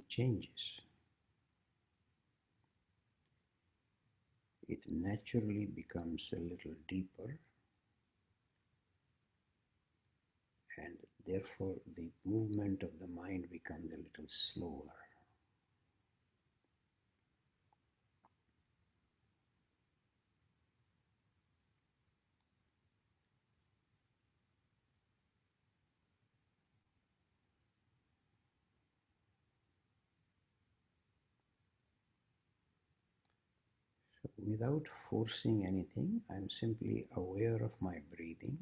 changes. It naturally becomes a little deeper, and therefore the movement of the mind becomes a little slower. So without forcing anything, I'm simply aware of my breathing,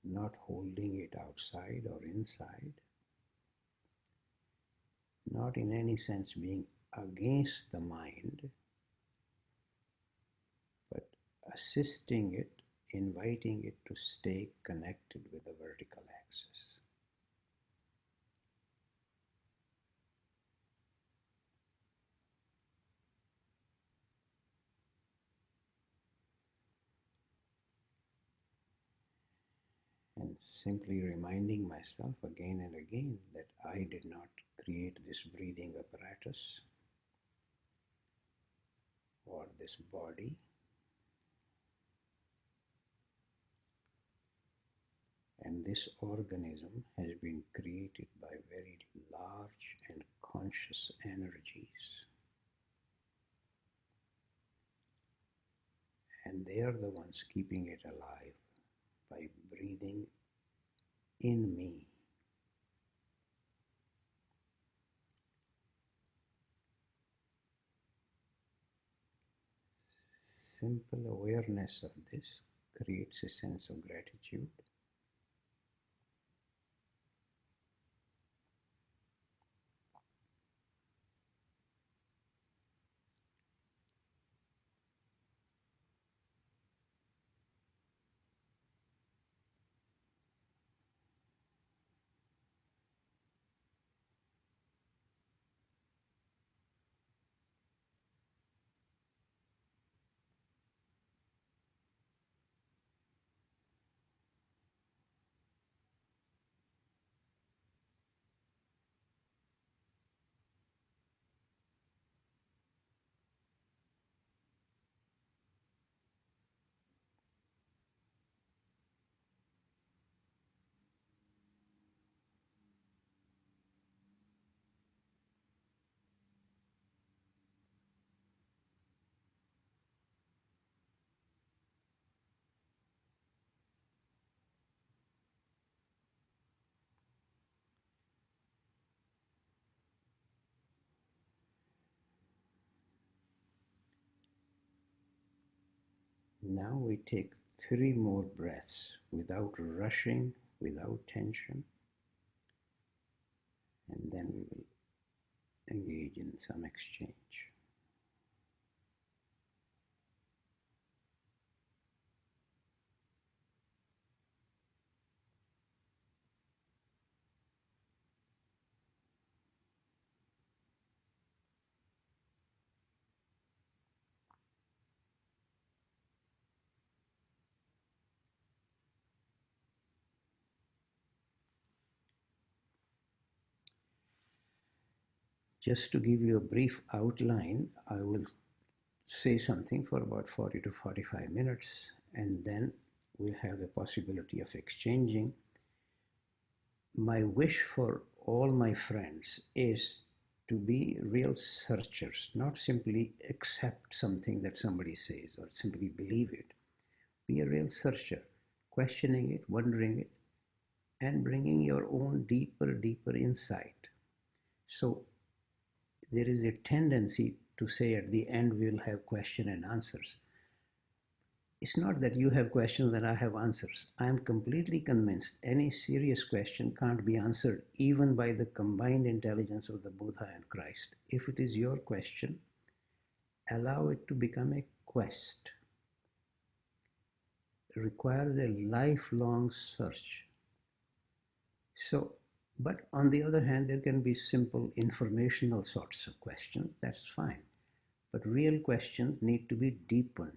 not holding it outside or inside, not in any sense being against the mind, but assisting it, inviting it to stay connected with the vertical axis. And simply reminding myself again and again that I did not create this breathing apparatus or this body. And this organism has been created by very large and conscious energies. And they are the ones keeping it alive by breathing in me. Simple awareness of this creates a sense of gratitude. Now we take 3 more breaths without rushing, without tension, and then we will engage in some exchange. Just to give you a brief outline, I will say something for about 40 to 45 minutes, and then we'll have a possibility of exchanging. My wish for all my friends is to be real searchers, not simply accept something that somebody says or simply believe it. Be a real searcher, questioning it, wondering it, and bringing your own deeper insight. So there is a tendency to say at the end we'll have question and answers. It's not that you have questions and I have answers. I am completely convinced any serious question can't be answered even by the combined intelligence of the Buddha and Christ. If it is your question, allow it to become a quest. It requires a lifelong search. But on the other hand, there can be simple informational sorts of questions. That's fine. But real questions need to be deepened.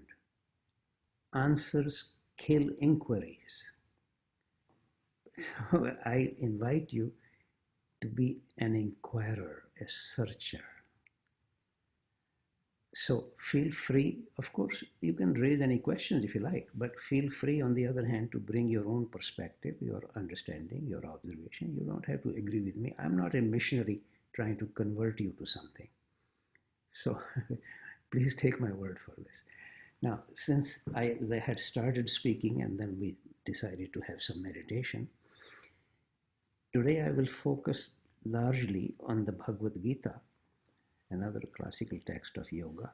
Answers kill inquiries. So I invite you to be an inquirer, a searcher. So feel free, of course, you can raise any questions if you like, but feel free on the other hand to bring your own perspective, your understanding, your observation. You don't have to agree with me. I'm not a missionary trying to convert you to something. So please take my word for this. Now, since I had started speaking and then we decided to have some meditation, today I will focus largely on the Bhagavad Gita, another classical text of yoga.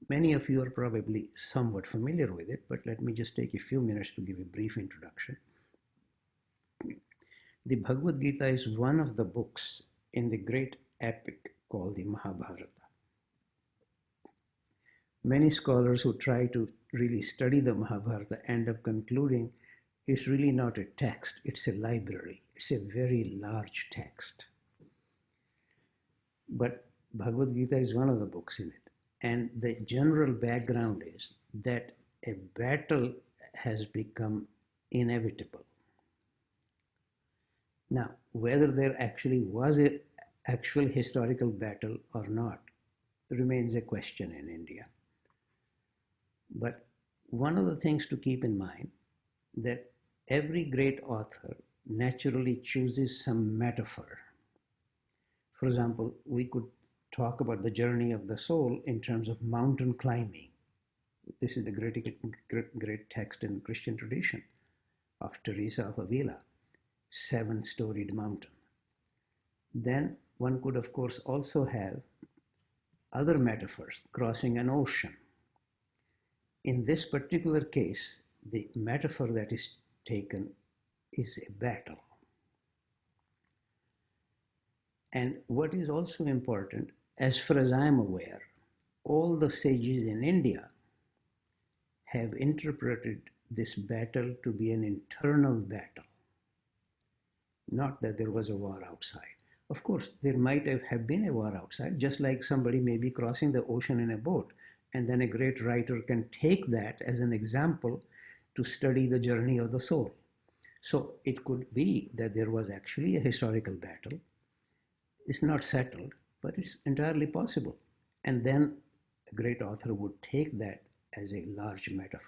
Many of you are probably somewhat familiar with it, but let me just take a few minutes to give a brief introduction. The Bhagavad Gita is one of the books in the great epic called the Mahabharata. Many scholars who try to really study the Mahabharata end up concluding it's really not a text, it's a library. It's a very large text. But Bhagavad Gita is one of the books in it. And the general background is that a battle has become inevitable. Now, whether there actually was an actual historical battle or not remains a question in India. But one of the things to keep in mind that every great author naturally chooses some metaphor. For example, we could talk about the journey of the soul in terms of mountain climbing. This is the great text in Christian tradition of Teresa of Avila, seven-storied mountain. Then one could, of course, also have other metaphors, crossing an ocean. In this particular case, the metaphor that is taken is a battle. And what is also important, as far as I am aware, all the sages in India have interpreted this battle to be an internal battle, not that there was a war outside. Of course, there might have been a war outside, just like somebody may be crossing the ocean in a boat, and then a great writer can take that as an example to study the journey of the soul. So it could be that there was actually a historical battle. It's not settled, but it's entirely possible. And then a great author would take that as a large metaphor.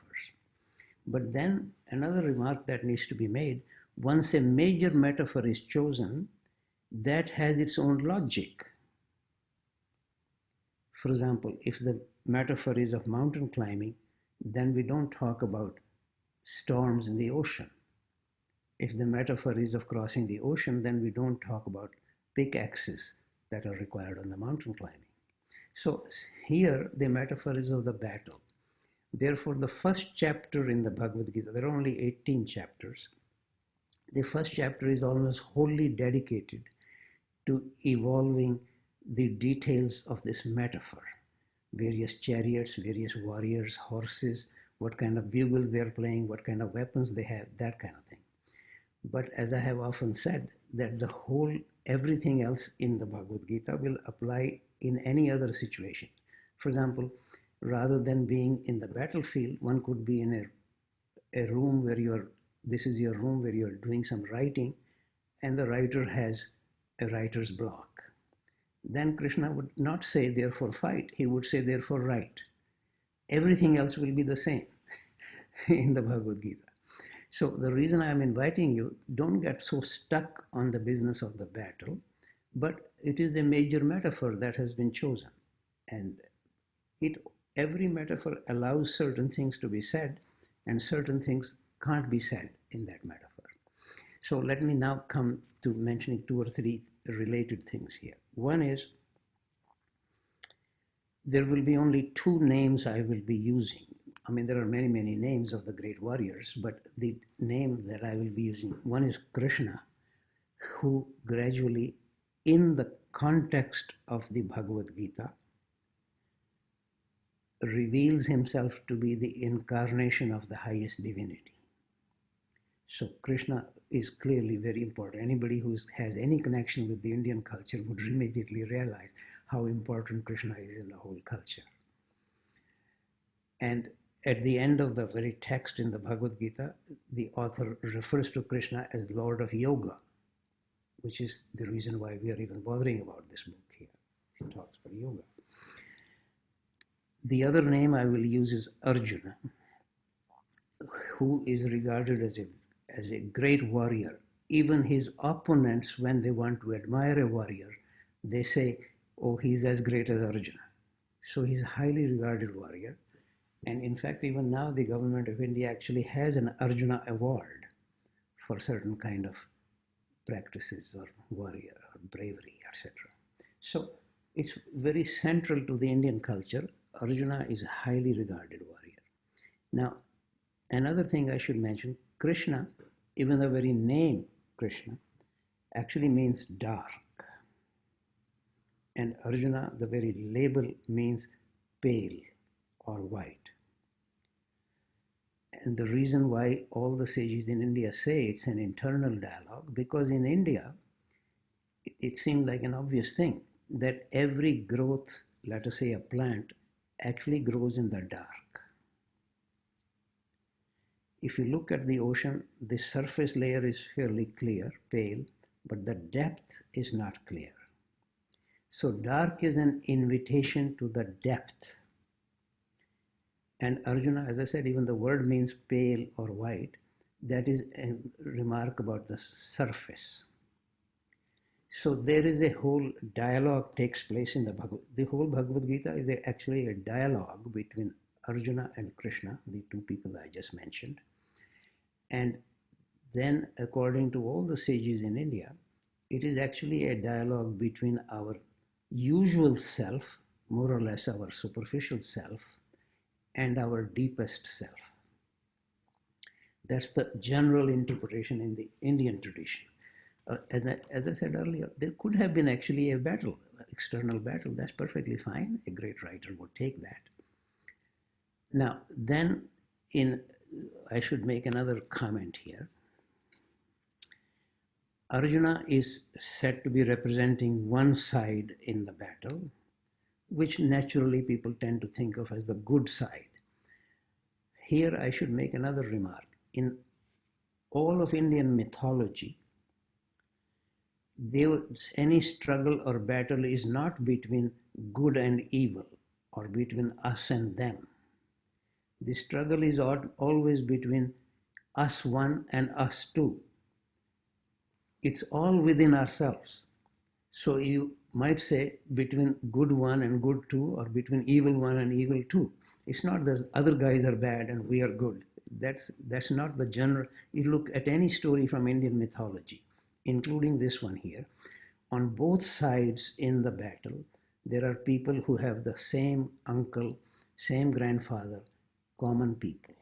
But then another remark that needs to be made, once a major metaphor is chosen, that has its own logic. For example, if the metaphor is of mountain climbing, then we don't talk about storms in the ocean. If the metaphor is of crossing the ocean, then we don't talk about pickaxes that are required on the mountain climbing. So here the metaphor is of the battle. Therefore, the first chapter in the Bhagavad Gita, there are only 18 chapters. The first chapter is almost wholly dedicated to evolving the details of this metaphor. Various chariots, various warriors, horses, what kind of bugles they're playing, what kind of weapons they have, that kind of thing. But as I have often said, that everything else in the Bhagavad Gita will apply in any other situation. For example, rather than being in the battlefield, one could be in a room where this is your room where you're doing some writing, and the writer has a writer's block. Then Krishna would not say, therefore fight. He would say, therefore write. Everything else will be the same in the Bhagavad Gita. So the reason I'm inviting you, don't get so stuck on the business of the battle, but it is a major metaphor that has been chosen. And every metaphor allows certain things to be said, and certain things can't be said in that metaphor. So let me now come to mentioning two or three related things here. One is, there will be only two names I will be using. I mean, there are many, many names of the great warriors, but the name that I will be using, one is Krishna, who gradually, in the context of the Bhagavad Gita, reveals himself to be the incarnation of the highest divinity. So Krishna is clearly very important. Anybody who has any connection with the Indian culture would immediately realize how important Krishna is in the whole culture. And at the end of the very text in the Bhagavad Gita, the author refers to Krishna as Lord of Yoga. which is the reason why we are even bothering about this book here. It talks about yoga. The other name I will use is Arjuna, who is regarded as a great warrior. Even his opponents, when they want to admire a warrior, they say, oh, he's as great as Arjuna. So he's a highly regarded warrior. And in fact, even now, the government of India actually has an Arjuna award for certain kind of practices or warrior or bravery, etc. So it's very central to the Indian culture. Arjuna is a highly regarded warrior. Now, another thing I should mention, Krishna, even the very name Krishna, actually means dark. And Arjuna, the very label, means pale or white. And the reason why all the sages in India say it's an internal dialogue, because in India, it seems like an obvious thing that every growth, let us say a plant, actually grows in the dark. If you look at the ocean, the surface layer is fairly clear, pale, but the depth is not clear. So dark is an invitation to the depth. And Arjuna, as I said, even the word means pale or white. That is a remark about the surface. So there is a whole dialogue takes place in the whole Bhagavad Gita is actually a dialogue between Arjuna and Krishna, the two people I just mentioned. And then, according to all the sages in India, it is actually a dialogue between our usual self, more or less our superficial self, and our deepest self. That's the general interpretation in the Indian tradition. As I said earlier, there could have been actually a battle, external battle. That's perfectly fine. A great writer would take that. Now, then, I should make another comment here. Arjuna is said to be representing one side in the battle, which naturally people tend to think of as the good side. Here I should make another remark. In all of Indian mythology, any struggle or battle is not between good and evil or between us and them. The struggle is always between us one and us two. It's all within ourselves. So you might say between good one and good two, or between evil one and evil two. It's not that other guys are bad and we are good. That's not the general. You look at any story from Indian mythology, including this one here, on both sides in the battle, there are people who have the same uncle, same grandfather, common people.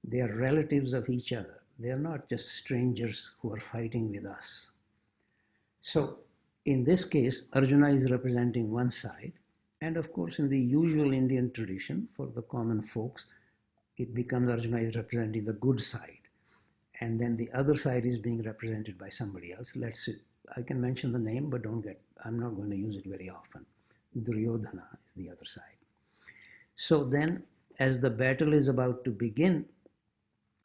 They are relatives of each other. They are not just strangers who are fighting with us. So in this case, Arjuna is representing one side. And of course, in the usual Indian tradition, for the common folks, it becomes Arjuna is representing the good side. And then the other side is being represented by somebody else. Let's see, I can mention the name, but I'm not going to use it very often. Duryodhana is the other side. So then, as the battle is about to begin,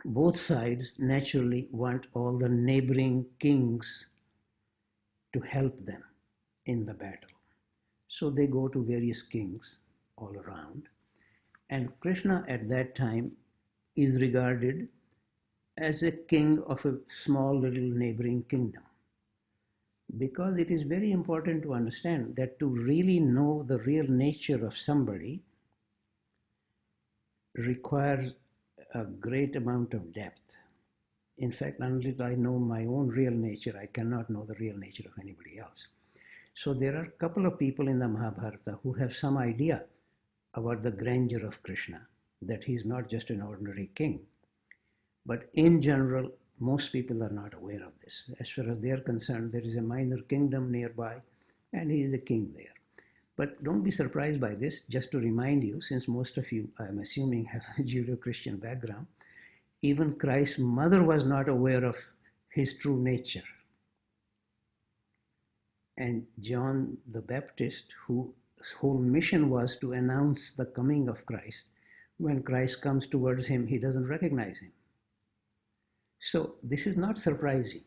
both sides naturally want all the neighboring kings to help them in the battle. So they go to various kings all around. And Krishna at that time is regarded as a king of a small little neighboring kingdom. Because it is very important to understand that to really know the real nature of somebody requires a great amount of depth. In fact, unless I know my own real nature, I cannot know the real nature of anybody else. So there are a couple of people in the Mahabharata who have some idea about the grandeur of Krishna, that he's not just an ordinary king. But in general, most people are not aware of this. As far as they are concerned, there is a minor kingdom nearby, and he is a king there. But don't be surprised by this. Just to remind you, since most of you, I'm assuming, have a Judeo-Christian background, even Christ's mother was not aware of his true nature. And John the Baptist, whose whole mission was to announce the coming of Christ, when Christ comes towards him, he doesn't recognize him. So this is not surprising.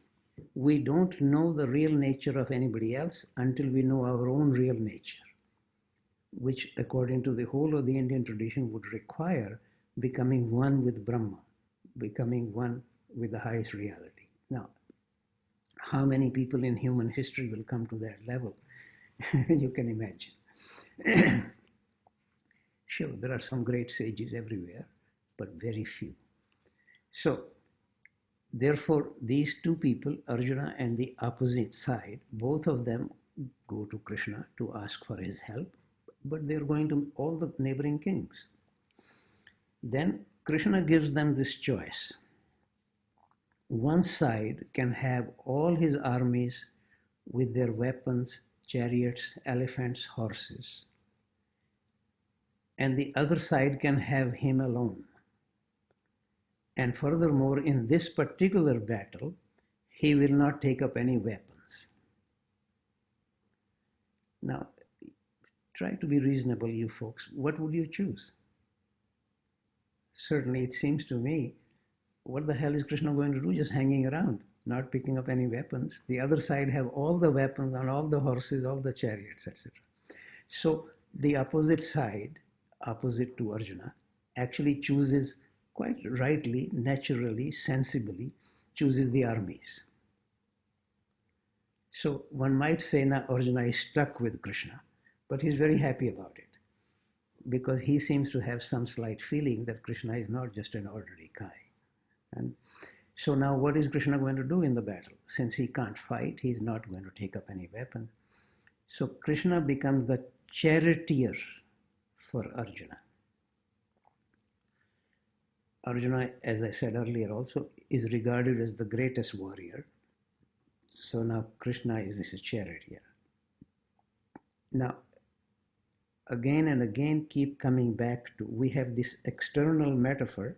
We don't know the real nature of anybody else until we know our own real nature, which according to the whole of the Indian tradition would require becoming one with Brahma, becoming one with the highest reality. Now, how many people in human history will come to that level? You can imagine. Sure, there are some great sages everywhere, but very few. So, therefore, these two people, Arjuna and the opposite side, both of them go to Krishna to ask for his help, but they're going to all the neighboring kings. Then Krishna gives them this choice. One side can have all his armies with their weapons, chariots, elephants, horses, and the other side can have him alone. And furthermore, in this particular battle, he will not take up any weapons. Now, try to be reasonable, you folks. What would you choose? Certainly, it seems to me, what the hell is Krishna going to do? Just hanging around, not picking up any weapons. The other side have all the weapons and all the horses, all the chariots, etc. So the opposite side, opposite to Arjuna, actually chooses quite rightly, naturally, sensibly, chooses the armies. So one might say now Arjuna is stuck with Krishna, but he's very happy about it because he seems to have some slight feeling that Krishna is not just an ordinary guy. And so now what is Krishna going to do in the battle? Since he can't fight, he's not going to take up any weapon. So Krishna becomes the charioteer for Arjuna. Arjuna, as I said earlier also, is regarded as the greatest warrior. So now Krishna is his charioteer. Now, again and again keep coming back to, we have this external metaphor,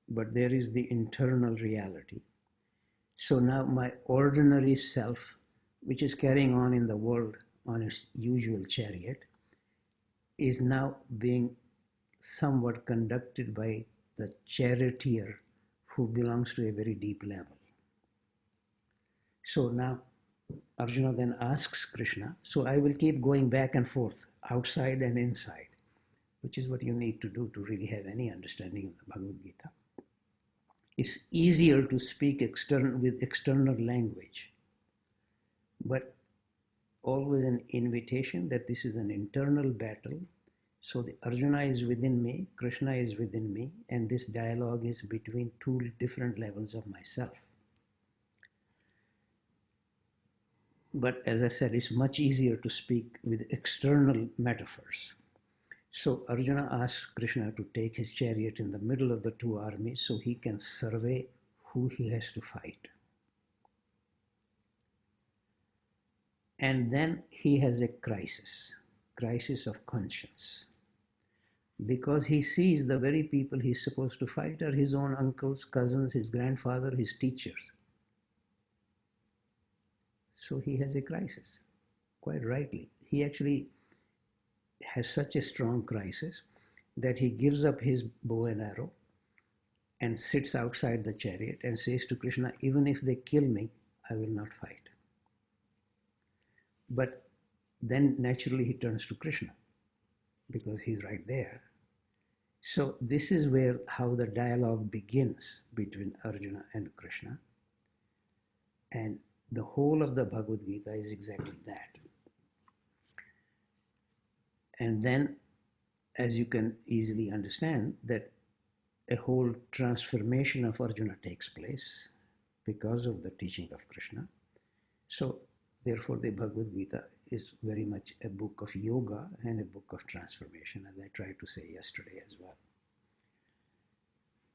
but there is the internal reality. So now my ordinary self, which is carrying on in the world on its usual chariot, is now being somewhat conducted by the charioteer who belongs to a very deep level. So now Arjuna then asks Krishna, so I will keep going back and forth, outside and inside, which is what you need to do to really have any understanding of the Bhagavad Gita. It's easier to speak with external language, but always an invitation that this is an internal battle. So the Arjuna is within me, Krishna is within me, and this dialogue is between two different levels of myself. But as I said, it's much easier to speak with external metaphors. So Arjuna asks Krishna to take his chariot in the middle of the two armies so he can survey who he has to fight. And then he has a crisis of conscience. Because he sees the very people he's supposed to fight are his own uncles, cousins, his grandfather, his teachers. So he has a crisis, quite rightly. He actually has such a strong crisis that he gives up his bow and arrow and sits outside the chariot and says to Krishna, even if they kill me, I will not fight. But then naturally he turns to Krishna because he's right there. So this is how the dialogue begins between Arjuna and Krishna. And the whole of the Bhagavad Gita is exactly that. And then, as you can easily understand, that a whole transformation of Arjuna takes place because of the teaching of Krishna. So, therefore, the Bhagavad Gita is very much a book of yoga and a book of transformation, as I tried to say yesterday as well.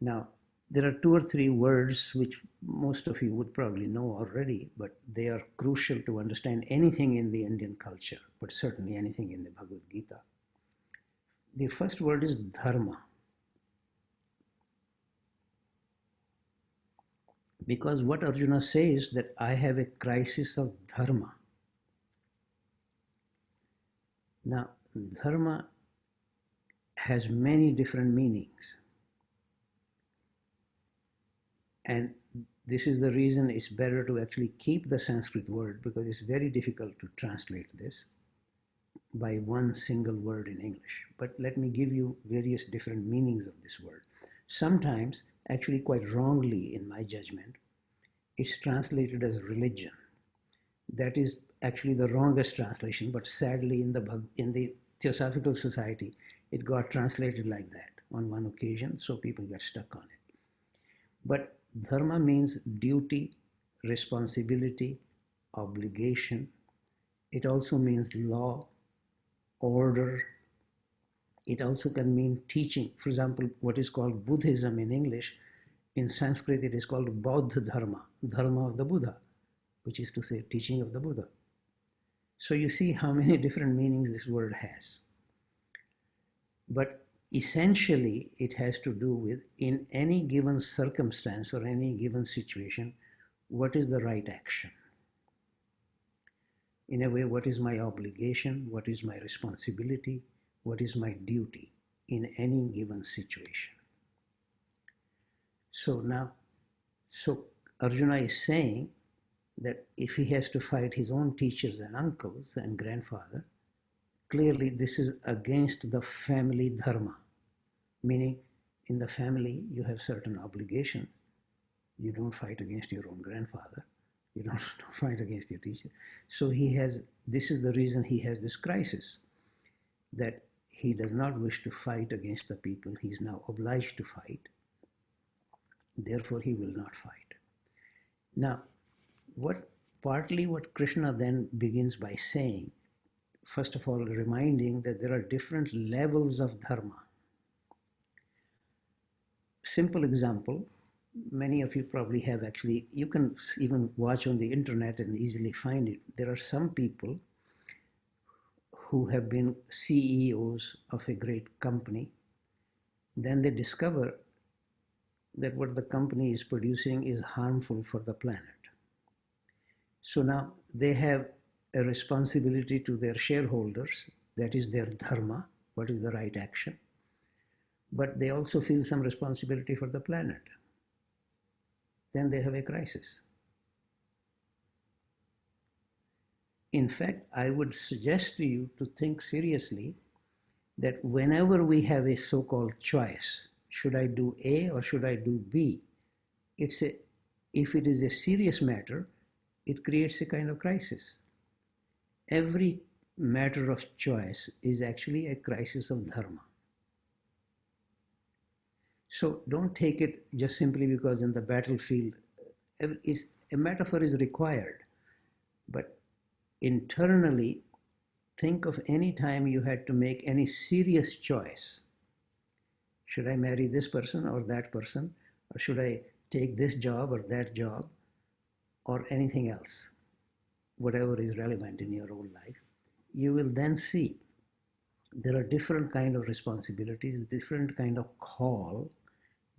Now, there are 2 or 3 words which most of you would probably know already, but they are crucial to understand anything in the Indian culture, but certainly anything in the Bhagavad Gita. The first word is dharma. Because what Arjuna says that I have a crisis of dharma. Now, dharma has many different meanings. And this is the reason it's better to actually keep the Sanskrit word, because it's very difficult to translate this by one single word in English. But let me give you various different meanings of this word. Sometimes, actually quite wrongly in my judgment, it's translated as religion. That is actually the wrongest translation, but sadly in the Theosophical Society, it got translated like that on one occasion, so people get stuck on it. But dharma means duty, responsibility, obligation. It also means law, order. It also can mean teaching. For example, what is called Buddhism in English, in Sanskrit it is called Bauddha Dharma, Dharma of the Buddha, which is to say teaching of the Buddha. So you see how many different meanings this word has. But essentially it has to do with, in any given circumstance or any given situation, what is the right action? In a way, what is my obligation? What is my responsibility? What is my duty in any given situation? So Arjuna is saying that if he has to fight his own teachers and uncles and grandfather, clearly this is against the family dharma, meaning in the family you have certain obligations. You don't fight against your own grandfather. You don't fight against your teacher. So this is the reason he has this crisis, that he does not wish to fight against the people he is now obliged to fight. Therefore, he will not fight. Now, partly what Krishna then begins by saying, first of all, reminding that there are different levels of dharma. Simple example, many of you probably have actually, you can even watch on the internet and easily find it. There are some people who have been CEOs of a great company. Then they discover that what the company is producing is harmful for the planet. So now they have a responsibility to their shareholders, that is their dharma, what is the right action. But they also feel some responsibility for the planet. Then they have a crisis. In fact, I would suggest to you to think seriously that whenever we have a so-called choice, should I do A or should I do B? If it is a serious matter, it creates a kind of crisis. Every matter of choice is actually a crisis of dharma. So don't take it just simply because in the battlefield, a metaphor is required. But internally, think of any time you had to make any serious choice. Should I marry this person or that person? Or should I take this job or that job? Or anything else, whatever is relevant in your own life, you will then see there are different kind of responsibilities, different kind of call,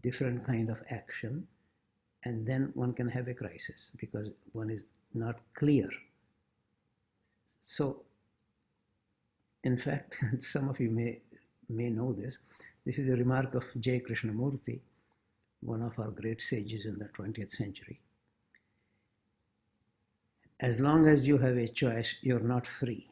different kind of action, and then one can have a crisis because one is not clear. So, in fact, some of you may know this. This is a remark of J. Krishnamurti, one of our great sages in the 20th century. As long as you have a choice, you're not free.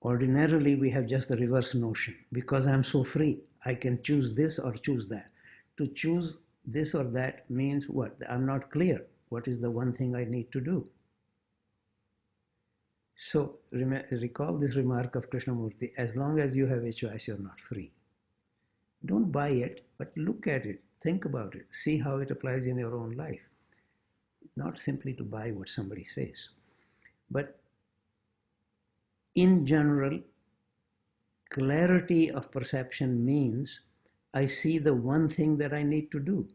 Ordinarily, we have just the reverse notion. Because I'm so free, I can choose this or choose that. To choose this or that means what? I'm not clear. What is the one thing I need to do? So recall this remark of Krishnamurti, as long as you have a choice, you're not free. Don't buy it, but look at it, think about it, see how it applies in your own life. Not simply to buy what somebody says, but in general, clarity of perception means I see the one thing that I need to do.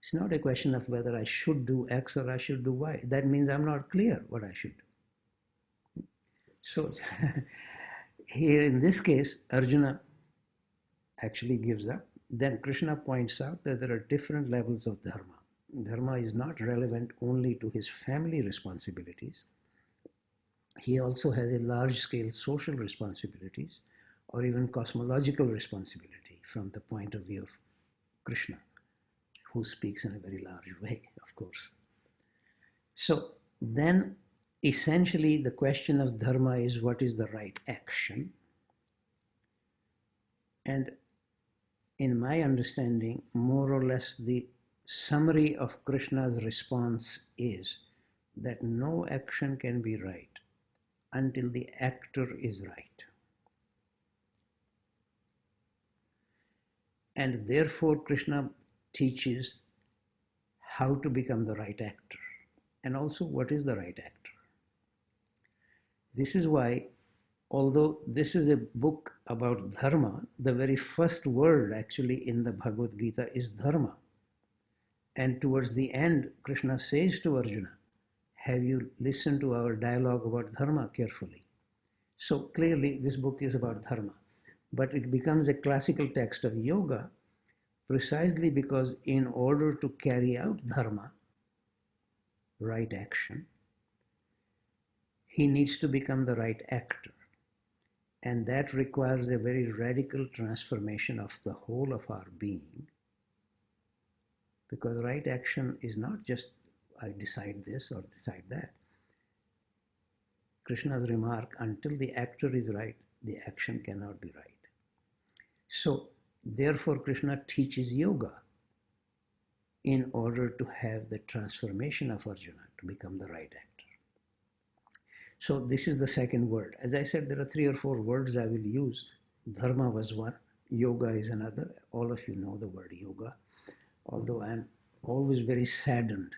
It's not a question of whether I should do X or I should do Y. That means I'm not clear what I should do. So here in this case, Arjuna actually gives up. Then Krishna points out that there are different levels of dharma. Dharma is not relevant only to his family responsibilities. He also has a large-scale social responsibilities, or even cosmological responsibility from the point of view of Krishna, who speaks in a very large way, of course. So then essentially the question of dharma is what is the right action? And in my understanding, more or less the summary of Krishna's response is that no action can be right until the actor is right. And therefore Krishna teaches how to become the right actor and also what is the right actor. This is why, although this is a book about dharma, the very first word actually in the Bhagavad Gita is dharma. And towards the end, Krishna says to Arjuna, have you listened to our dialogue about dharma carefully? So clearly this book is about dharma, but it becomes a classical text of yoga precisely because in order to carry out dharma, right action, he needs to become the right actor. And that requires a very radical transformation of the whole of our being. Because right action is not just I decide this or decide that. Krishna's remark, until the actor is right, the action cannot be right. So therefore Krishna teaches yoga in order to have the transformation of Arjuna to become the right actor. So this is the second word. As I said, there are 3 or 4 words I will use. Dharma was one, yoga is another. All of you know the word yoga, although I'm always very saddened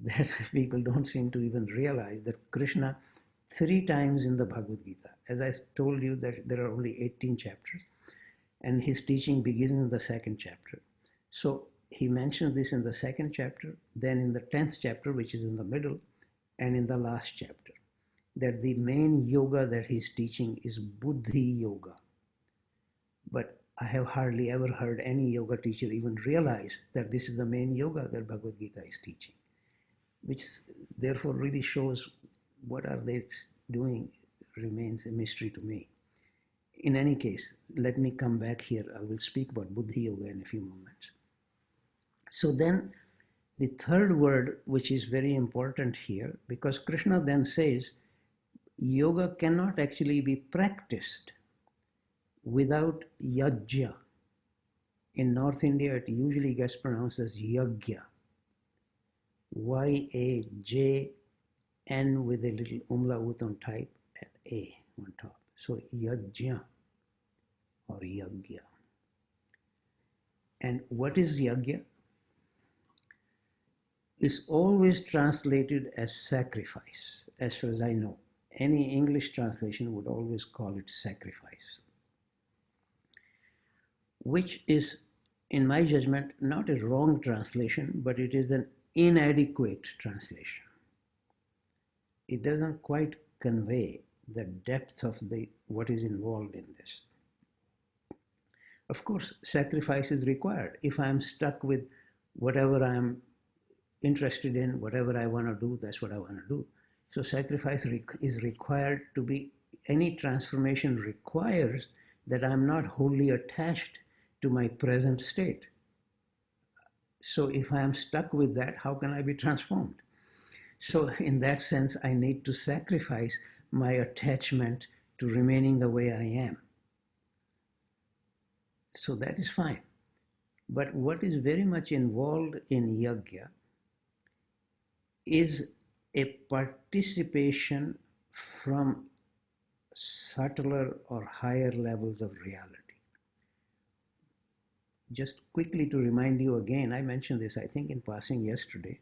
that people don't seem to even realize that Krishna 3 times in the Bhagavad Gita, as I told you that there are only 18 chapters, and his teaching begins in the 2nd chapter. So he mentions this in the 2nd chapter, then in the 10th chapter, which is in the middle, and in the last chapter, that the main yoga that he's teaching is Buddhi Yoga. But I have hardly ever heard any yoga teacher even realize that this is the main yoga that Bhagavad Gita is teaching, which therefore really shows what are they doing remains a mystery to me. In any case, let me come back here. I will speak about Buddhi Yoga in a few moments. So then the third word, which is very important here, because Krishna then says, yoga cannot actually be practiced without yajna. In North India, it usually gets pronounced as yagya. Y-A-J-N with a little umlaut on type and A on top. So yajna or yagya. And what is yagya? Is always translated as sacrifice, as far as I know. Any English translation would always call it sacrifice, which is, in my judgment, not a wrong translation, but it is an inadequate translation. It doesn't quite convey the depth of what is involved in this. Of course, sacrifice is required. If I'm stuck with whatever I'm interested in, whatever I want to do, that's what I want to do. So sacrifice is required to be, any transformation requires that I'm not wholly attached to my present state. So if I am stuck with that, how can I be transformed? So in that sense, I need to sacrifice my attachment to remaining the way I am. So that is fine. But what is very much involved in yajna is a participation from subtler or higher levels of reality. Just quickly to remind you again, I mentioned this, I think, in passing yesterday.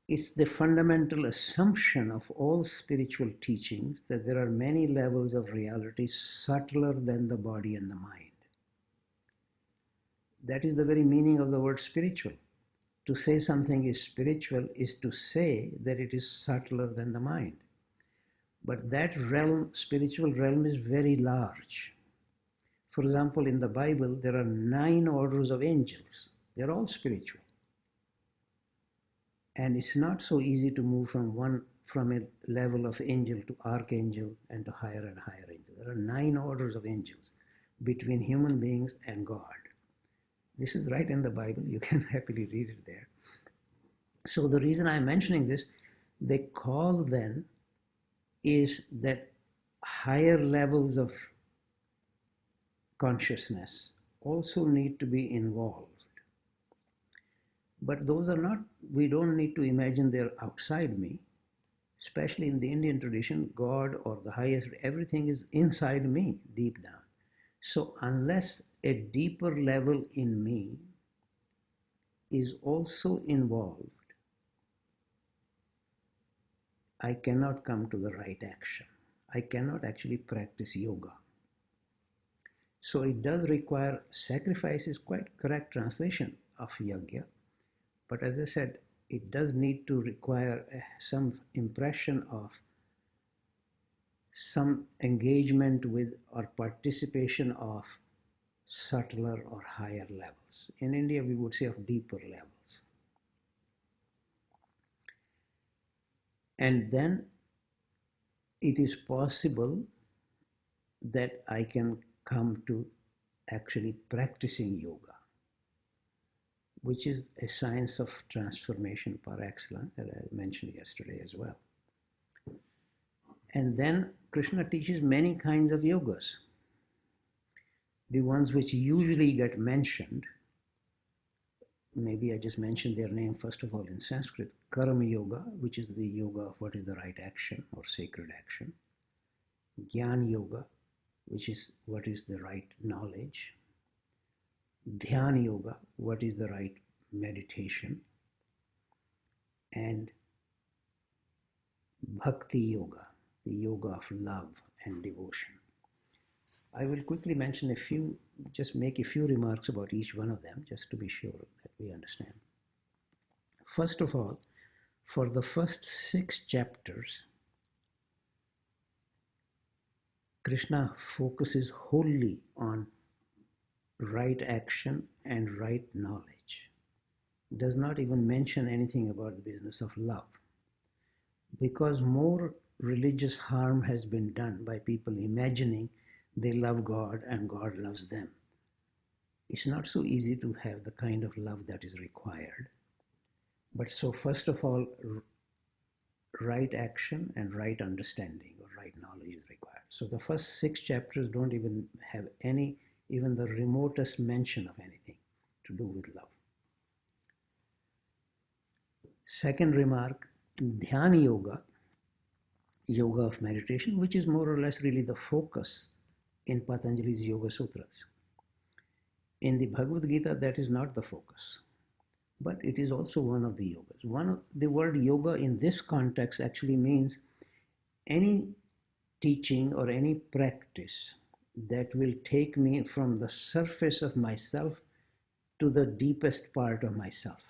It's the fundamental assumption of all spiritual teachings that there are many levels of reality subtler than the body and the mind. That is the very meaning of the word spiritual. To say something is spiritual is to say that it is subtler than the mind. But that realm, spiritual realm, is very large. For example, in the Bible, there are 9 orders of angels. They're all spiritual. And it's not so easy to move from one from a level of angel to archangel and to higher and higher angel. There are 9 orders of angels between human beings and God. This is right in the Bible. You can happily read it there. So the reason I'm mentioning this, the call then is that higher levels of consciousness also need to be involved. But those are not, we don't need to imagine they're outside me. Especially in the Indian tradition, God or the highest, everything is inside me, deep down. So unless a deeper level in me is also involved, I cannot come to the right action. I cannot actually practice yoga. So it does require sacrifice, is quite correct translation of yajna. But as I said, it does need to require some impression of some engagement with or participation of subtler or higher levels. In India, we would say of deeper levels. And then it is possible that I can come to actually practicing yoga, which is a science of transformation par excellence that I mentioned yesterday as well. And then Krishna teaches many kinds of yogas. The ones which usually get mentioned, maybe I just mentioned their name first of all in Sanskrit, Karma Yoga, which is the yoga of what is the right action or sacred action. Jnana Yoga, which is what is the right knowledge. Dhyana Yoga, what is the right meditation. And Bhakti Yoga, the yoga of love and devotion. I will quickly mention a few, just make a few remarks about each one of them, just to be sure that we understand. First of all, for the first 6 chapters, Krishna focuses wholly on right action and right knowledge. Does not even mention anything about the business of love. Because more religious harm has been done by people imagining they love God and God loves them. It's not so easy to have the kind of love that is required. But so first of all, right action and right understanding or right knowledge is required. So the first 6 chapters don't even have any, even the remotest mention of anything to do with love. Second remark, Dhyana Yoga, yoga of meditation, which is more or less really the focus in Patanjali's Yoga Sutras. In the Bhagavad Gita, that is not the focus, but it is also one of the yogas. The word yoga in this context actually means any teaching or any practice that will take me from the surface of myself to the deepest part of myself.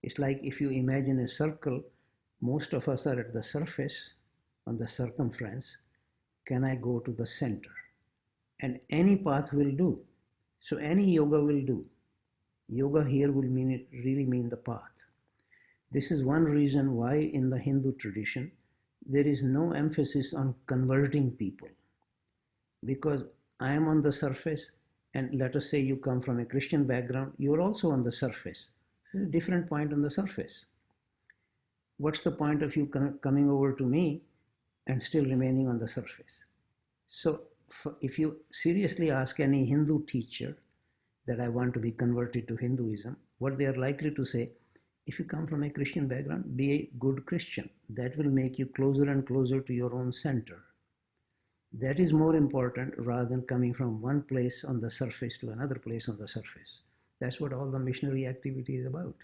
It's like if you imagine a circle, most of us are at the surface, on the circumference. Can I go to the center? And any path will do. So any yoga will do. Yoga here will really mean the path. This is one reason why in the Hindu tradition, there is no emphasis on converting people. Because I am on the surface, and let us say you come from a Christian background, you're also on the surface. It's a different point on the surface. What's the point of you coming over to me and still remaining on the surface? So if you seriously ask any Hindu teacher that I want to be converted to Hinduism, what they are likely to say, if you come from a Christian background, be a good Christian. That will make you closer and closer to your own center. That is more important rather than coming from one place on the surface to another place on the surface. That's what all the missionary activity is about.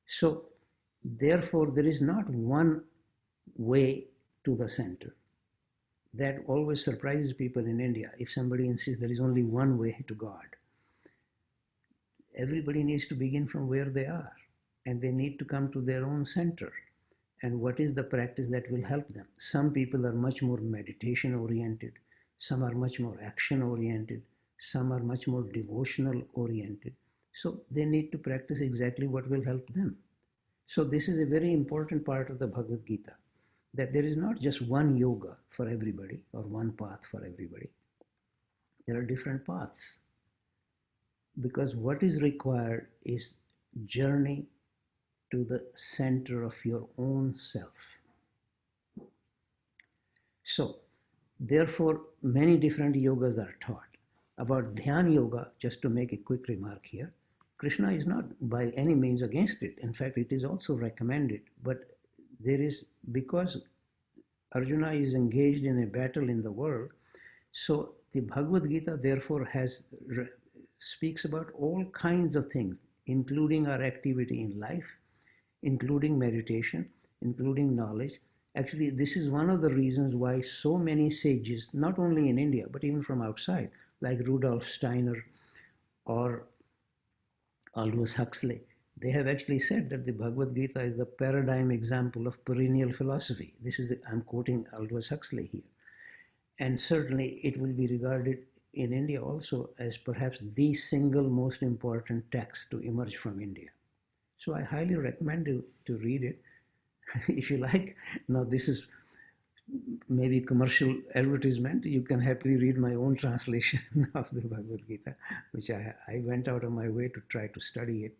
So, therefore, there is not one way to the center. That always surprises people in India if somebody insists there is only one way to God. Everybody needs to begin from where they are, and they need to come to their own center. And what is the practice that will help them? Some people are much more meditation oriented, some are much more action oriented, some are much more devotional oriented. So they need to practice exactly what will help them. So this is a very important part of the Bhagavad Gita, that there is not just one yoga for everybody or one path for everybody. There are different paths, because what is required is journey to the center of your own self. So therefore many different yogas are taught. About Dhyan Yoga, just to make a quick remark here, Krishna is not by any means against it. In fact, it is also recommended. But there is, because Arjuna is engaged in a battle in the world, so the Bhagavad Gita therefore speaks about all kinds of things, including our activity in life, including meditation, including knowledge. Actually, this is one of the reasons why so many sages, not only in India, but even from outside, like Rudolf Steiner or Aldous Huxley, they have actually said that the Bhagavad Gita is the paradigm example of perennial philosophy. I'm quoting Aldous Huxley here. And certainly it will be regarded in India also as perhaps the single most important text to emerge from India. So I highly recommend you to read it if you like. Now this is maybe commercial advertisement. You can happily read my own translation of the Bhagavad Gita, which I went out of my way to try to study it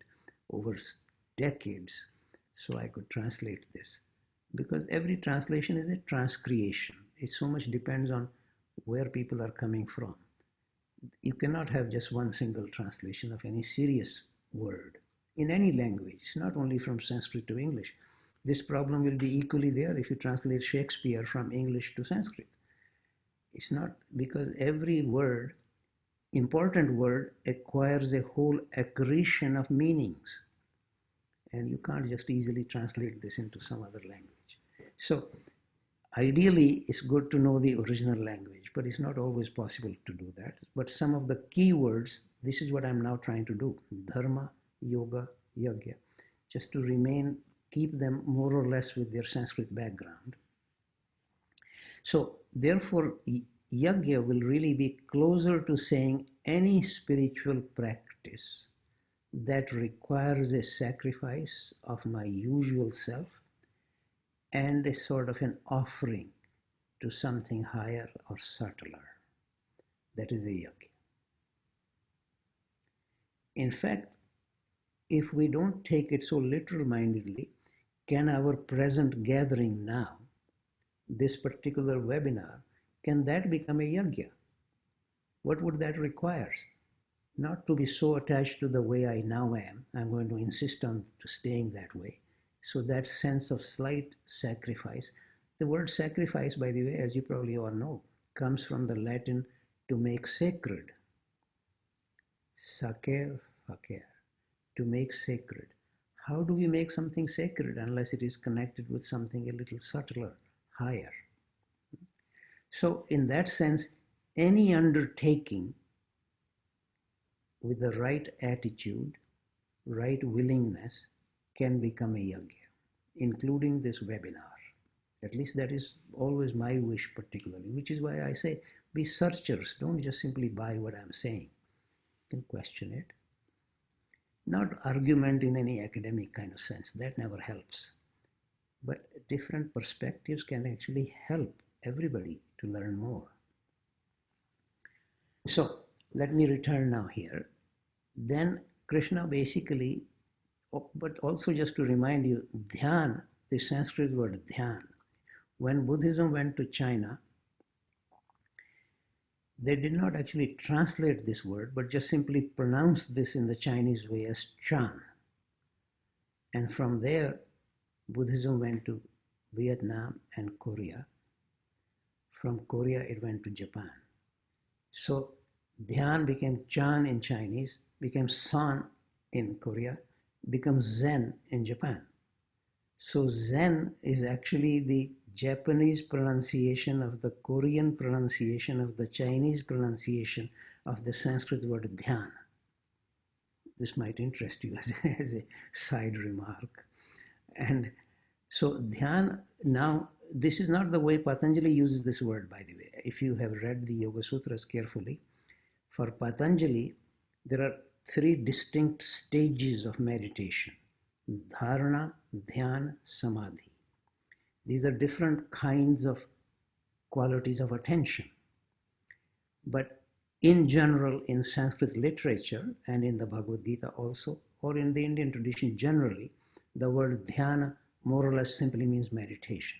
over decades so I could translate this. Because every translation is a transcreation. It so much depends on where people are coming from. You cannot have just one single translation of any serious word in any language, not only from Sanskrit to English. This problem will be equally there if you translate Shakespeare from English to Sanskrit. It's not, because every word, important word, acquires a whole accretion of meanings. And you can't just easily translate this into some other language. So ideally, it's good to know the original language, but it's not always possible to do that. But some of the key words, this is what I'm now trying to do: dharma, yoga, yajna, just to keep them more or less with their Sanskrit background. So therefore, yajna will really be closer to saying any spiritual practice that requires a sacrifice of my usual self and a sort of an offering to something higher or subtler. That is a yajna. In fact, if we don't take it so literal-mindedly, can our present gathering now, this particular webinar, can that become a yajna? What would that require? Not to be so attached to the way I now am. I'm going to insist on staying that way. So that sense of slight sacrifice. The word sacrifice, by the way, as you probably all know, comes from the Latin to make sacred. Sacer, facer, to make sacred. How do we make something sacred unless it is connected with something a little subtler, higher? So in that sense, any undertaking with the right attitude, right willingness, can become a yajna, including this webinar. At least that is always my wish particularly, which is why I say be searchers. Don't just simply buy what I'm saying. You can question it. Not argument in any academic kind of sense. That never helps. But different perspectives can actually help everybody to learn more. So let me return now here. Then Krishna basically, but also just to remind you, dhyan, the Sanskrit word dhyan, when Buddhism went to China, they did not actually translate this word, but just simply pronounced this in the Chinese way as Chan. And from there, Buddhism went to Vietnam and Korea. From Korea, it went to Japan. So Dhyan became Chan in Chinese, became San in Korea, becomes Zen in Japan. So Zen is actually the Japanese pronunciation of the Korean pronunciation of the Chinese pronunciation of the Sanskrit word dhyan. This might interest you as a side remark. And so dhyan, now this is not the way Patanjali uses this word, by the way. If you have read the Yoga Sutras carefully, for Patanjali, there are 3 distinct stages of meditation. Dharana, Dhyan, Samadhi. These are different kinds of qualities of attention. But in general, in Sanskrit literature and in the Bhagavad Gita also, or in the Indian tradition generally, the word dhyana more or less simply means meditation,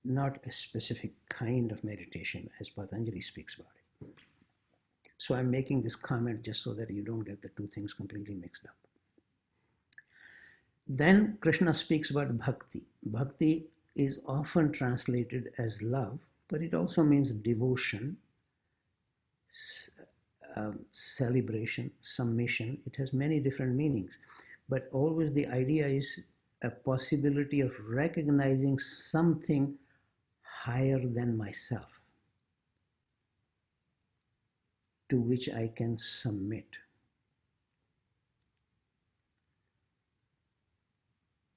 not a specific kind of meditation as Patanjali speaks about it. So I'm making this comment just so that you don't get the two things completely mixed up. Then Krishna speaks about bhakti. Bhakti is often translated as love, but it also means devotion, celebration, submission. It has many different meanings, but always the idea is a possibility of recognizing something higher than myself to which I can submit.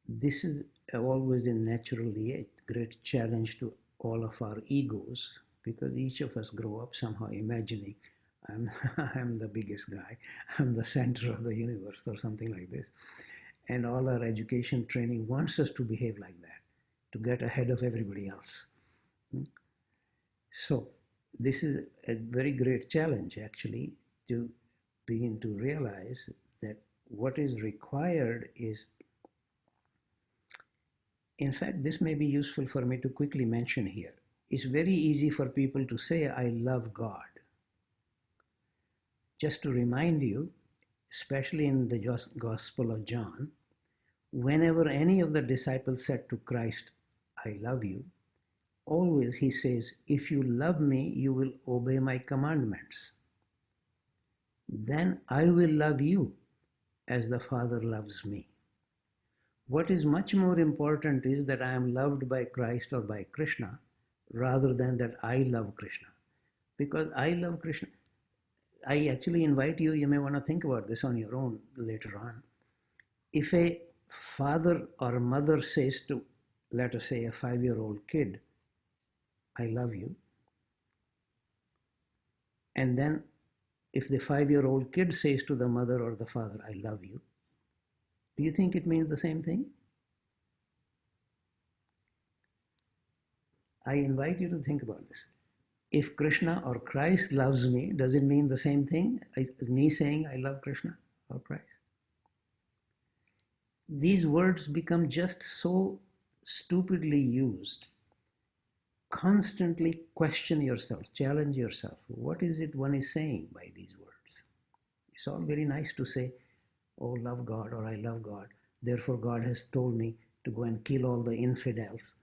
This is always naturally a great challenge to all of our egos, because each of us grow up somehow imagining I'm the biggest guy, I'm the center of the universe or something like this. And all our education training wants us to behave like that, to get ahead of everybody else. So this is a very great challenge actually, to begin to realize that what is required is, in fact, this may be useful for me to quickly mention here. It's very easy for people to say, I love God. Just to remind you, especially in the Gospel of John, whenever any of the disciples said to Christ, I love you, always he says, if you love me, you will obey my commandments. Then I will love you as the Father loves me. What is much more important is that I am loved by Christ or by Krishna rather than that I love Krishna. Because I love Krishna. I actually invite you, you may want to think about this on your own later on. If a father or a mother says to, let us say, a 5-year-old kid, I love you, and then if the 5-year-old kid says to the mother or the father, I love you, do you think it means the same thing? I invite you to think about this. If Krishna or Christ loves me, does it mean the same thing as me saying I love Krishna or Christ? These words become just so stupidly used. Constantly question yourself, challenge yourself. What is it one is saying by these words? It's all very nice to say, oh, love God, or I love God. Therefore, God has told me to go and kill all the infidels,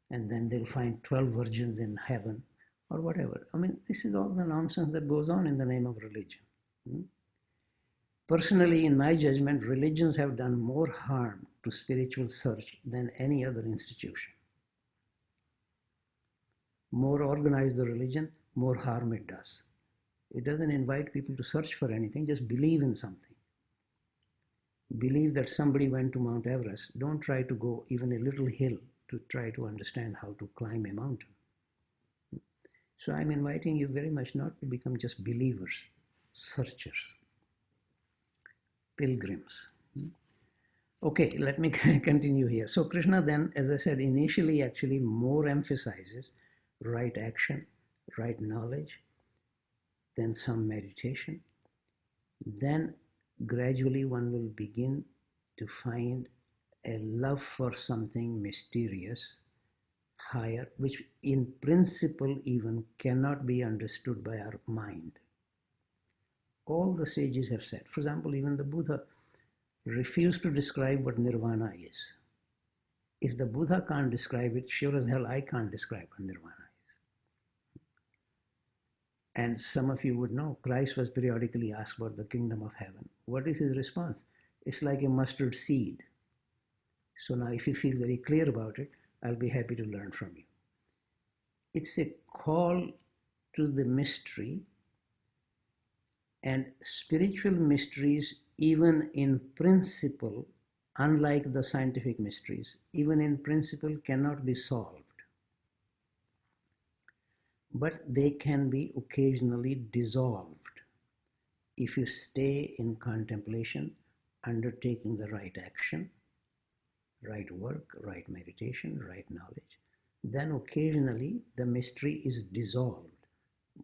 and then they'll find 12 virgins in heaven, or whatever. I mean, this is all the nonsense that goes on in the name of religion. Personally, in my judgment, religions have done more harm to spiritual search than any other institution. More organized the religion, more harm it does. It doesn't invite people to search for anything, just believe in something. Believe that somebody went to Mount Everest. Don't try to go even a little hill to try to understand how to climb a mountain. So I'm inviting you very much not to become just believers, searchers, pilgrims. Okay, let me continue here. So Krishna then, as I said, initially actually more emphasizes right action, right knowledge, then some meditation. Then gradually one will begin to find a love for something mysterious, higher, which in principle even cannot be understood by our mind. All the sages have said, for example, even the Buddha refused to describe what nirvana is. If the Buddha can't describe it, sure as hell I can't describe what nirvana is. And some of you would know, Christ was periodically asked about the kingdom of heaven. What is his response? It's like a mustard seed. So now if you feel very clear about it, I'll be happy to learn from you. It's a call to the mystery, and spiritual mysteries, even in principle, unlike the scientific mysteries, even in principle cannot be solved. But they can be occasionally dissolved if you stay in contemplation, undertaking the right action, right work, right meditation, right knowledge, then occasionally the mystery is dissolved,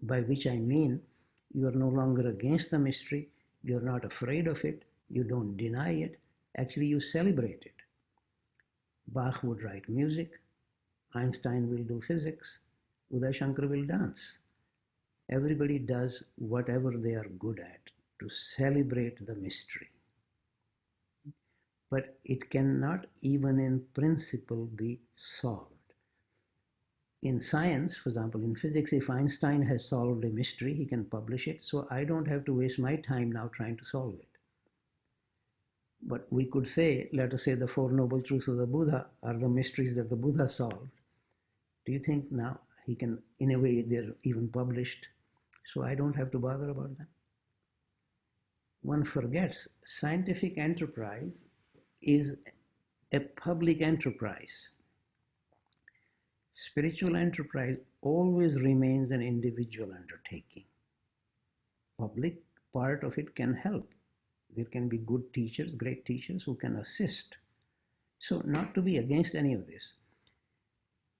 by which I mean you are no longer against the mystery, you're not afraid of it, you don't deny it, actually you celebrate it. Bach would write music, Einstein will do physics, Uday Shankar will dance. Everybody does whatever they are good at to celebrate the mystery. But it cannot even in principle be solved. In science, for example, in physics, if Einstein has solved a mystery, he can publish it, so I don't have to waste my time now trying to solve it. But we could say, let us say the Four Noble Truths of the Buddha are the mysteries that the Buddha solved. Do you think now he can, in a way, they're even published, so I don't have to bother about them? One forgets scientific enterprise is a public enterprise. Spiritual enterprise always remains an individual undertaking. Public part of it can help. There can be good teachers, great teachers who can assist. So not to be against any of this,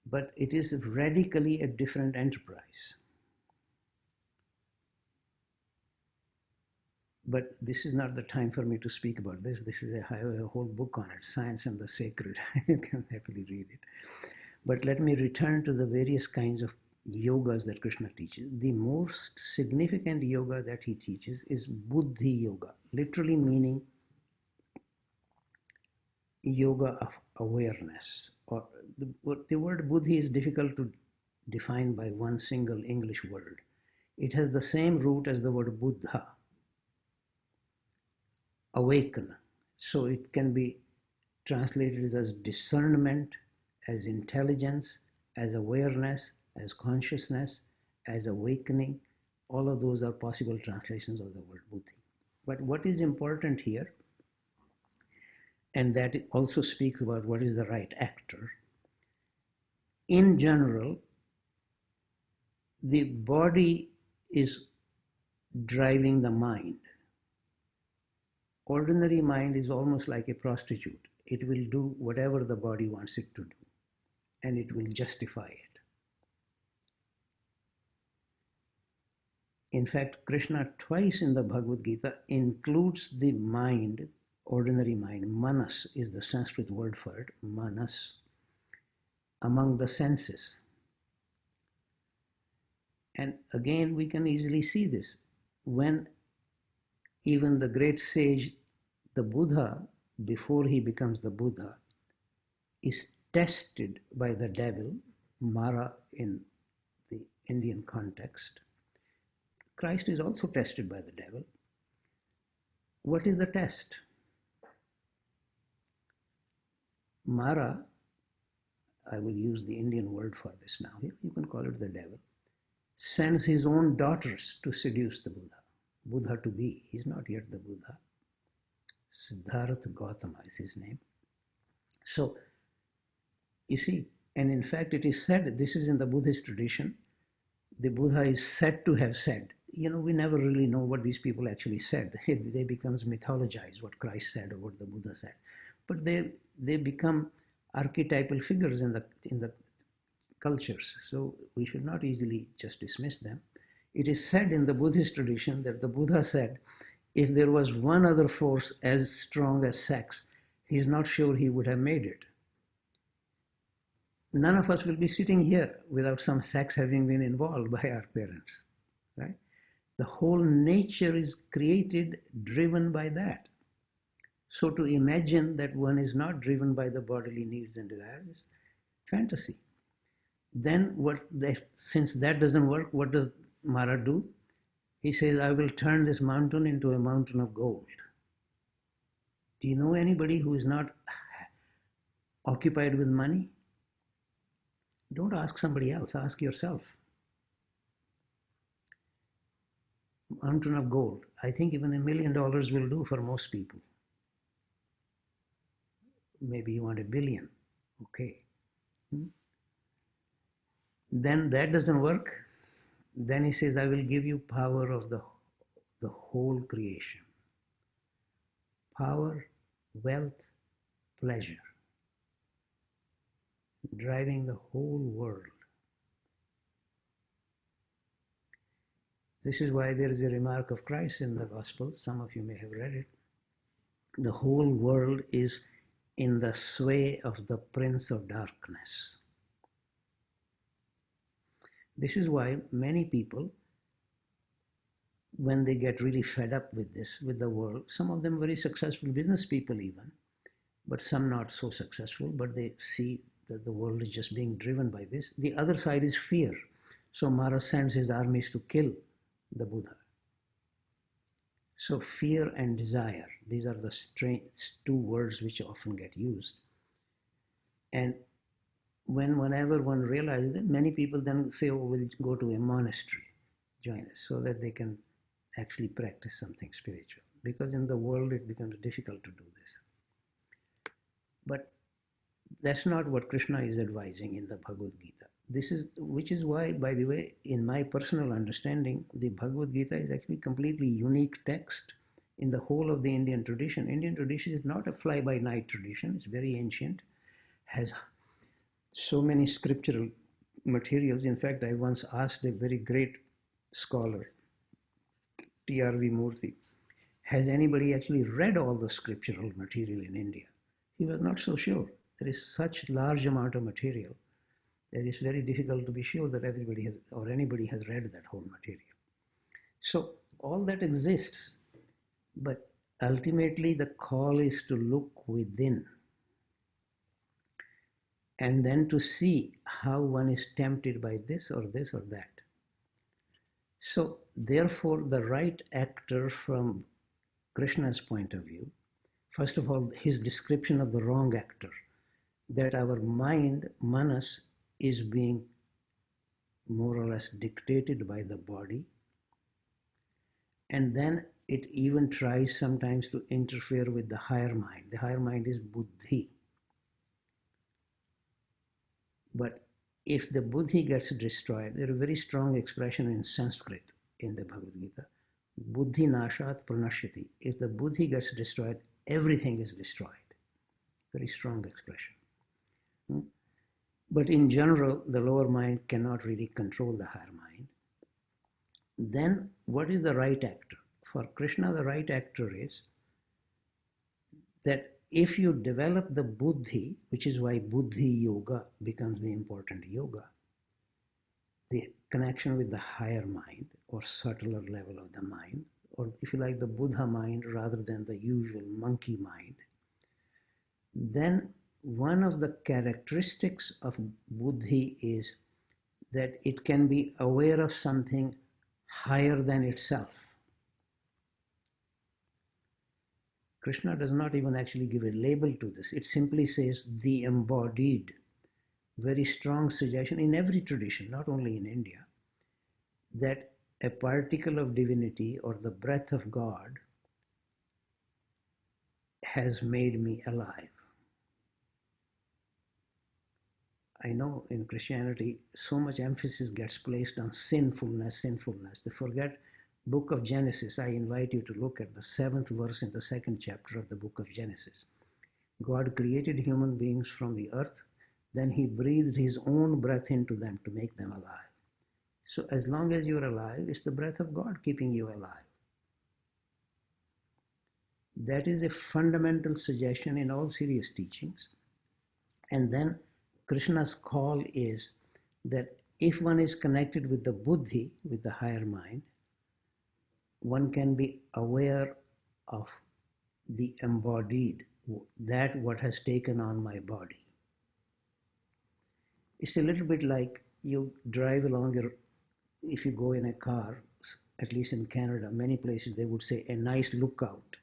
but it is radically a different enterprise. But this is not the time for me to speak about this. I have a whole book on it, Science and the Sacred. You can happily read it. But let me return to the various kinds of yogas that Krishna teaches. The most significant yoga that he teaches is Buddhi Yoga, literally meaning yoga of awareness. Or the word Buddhi is difficult to define by one single English word. It has the same root as the word Buddha, awaken. So it can be translated as discernment, as intelligence, as awareness, as consciousness, as awakening. All of those are possible translations of the word Buddhi. But what is important here, and that also speaks about what is the right actor, in general, the body is driving the mind. Ordinary mind is almost like a prostitute. It will do whatever the body wants it to do, and it will justify it. In fact, Krishna twice in the Bhagavad Gita includes the mind, ordinary mind, manas is the Sanskrit word for it, manas, among the senses. And again, we can easily see this. When even the great sage, the Buddha, before he becomes the Buddha, is tested by the devil, Mara in the Indian context. Christ is also tested by the devil. What is the test? Mara, I will use the Indian word for this now, you can call it the devil, sends his own daughters to seduce the Buddha. Buddha to be, he's not yet the Buddha. Siddhartha Gautama is his name. So, you see, and in fact it is said, this is in the Buddhist tradition, the Buddha is said to have said, we never really know what these people actually said. They becomes mythologized, what Christ said or what the Buddha said. But they become archetypal figures in the cultures. So we should not easily just dismiss them. It is said in the Buddhist tradition that the Buddha said, if there was one other force as strong as sex, he's not sure he would have made it. None of us will be sitting here without some sex having been involved by our parents, right? The whole nature is created, driven by that. So to imagine that one is not driven by the bodily needs and desires is fantasy. Then since that doesn't work, what does Mara do? He says, I will turn this mountain into a mountain of gold. Do you know anybody who is not occupied with money? Don't ask somebody else, ask yourself. Mountain of gold. I think even $1 million will do for most people. Maybe you want $1 billion. Okay. Then that doesn't work. Then he says, I will give you power of the whole creation. Power, wealth, pleasure. driving the whole world. This is why there is a remark of Christ in the Gospel. Some of you may have read it. The whole world is in the sway of the prince of darkness. This is why many people, when they get really fed up with this, with the world, some of them very successful business people even, but some not so successful, but they see that the world is just being driven by this. The other side is fear. So Mara sends his armies to kill the Buddha. So fear and desire, these are the strange two words which often get used. And whenever one realizes it, many people then say, oh, we'll go to a monastery, join us, so that they can actually practice something spiritual. Because in the world it becomes difficult to do this. But that's not what Krishna is advising in the Bhagavad Gita. Which is why, by the way, in my personal understanding, the Bhagavad Gita is actually completely unique text in the whole of the Indian tradition. Indian tradition is not a fly-by-night tradition. It's very ancient, has so many scriptural materials. In fact, I once asked a very great scholar, T.R.V. Murthy, has anybody actually read all the scriptural material in India? He was not so sure. There is such large amount of material that it's very difficult to be sure that everybody has or anybody has read that whole material. So all that exists, but ultimately the call is to look within and then to see how one is tempted by this or that. So therefore the right actor from Krishna's point of view, first of all, his description of the wrong actor, that our mind, manas, is being more or less dictated by the body, and then it even tries sometimes to interfere with the higher mind. The higher mind is buddhi. But if the buddhi gets destroyed, there is a very strong expression in Sanskrit in the Bhagavad Gita, buddhi nashat pranashyati. If the buddhi gets destroyed, everything is destroyed. Very strong expression. But in general, the lower mind cannot really control the higher mind. Then what is the right actor? For Krishna, the right actor is that if you develop the buddhi, which is why buddhi yoga becomes the important yoga, the connection with the higher mind or subtler level of the mind, or if you like, the Buddha mind rather than the usual monkey mind, then one of the characteristics of buddhi is that it can be aware of something higher than itself. Krishna does not even actually give a label to this. It simply says the embodied. Very strong suggestion in every tradition, not only in India, that a particle of divinity or the breath of God has made me alive. I know in Christianity so much emphasis gets placed on sinfulness. They forget book of Genesis. I invite you to look at the 7th verse in the 2nd chapter of the book of Genesis. God created human beings from the earth, then he breathed his own breath into them to make them alive. So as long as you're alive, it's the breath of God keeping you alive. That is a fundamental suggestion in all serious teachings. And then Krishna's call is that if one is connected with the buddhi, with the higher mind, one can be aware of the embodied, that what has taken on my body. It's a little bit like you drive along if you go in a car, at least in Canada, many places they would say a nice lookout.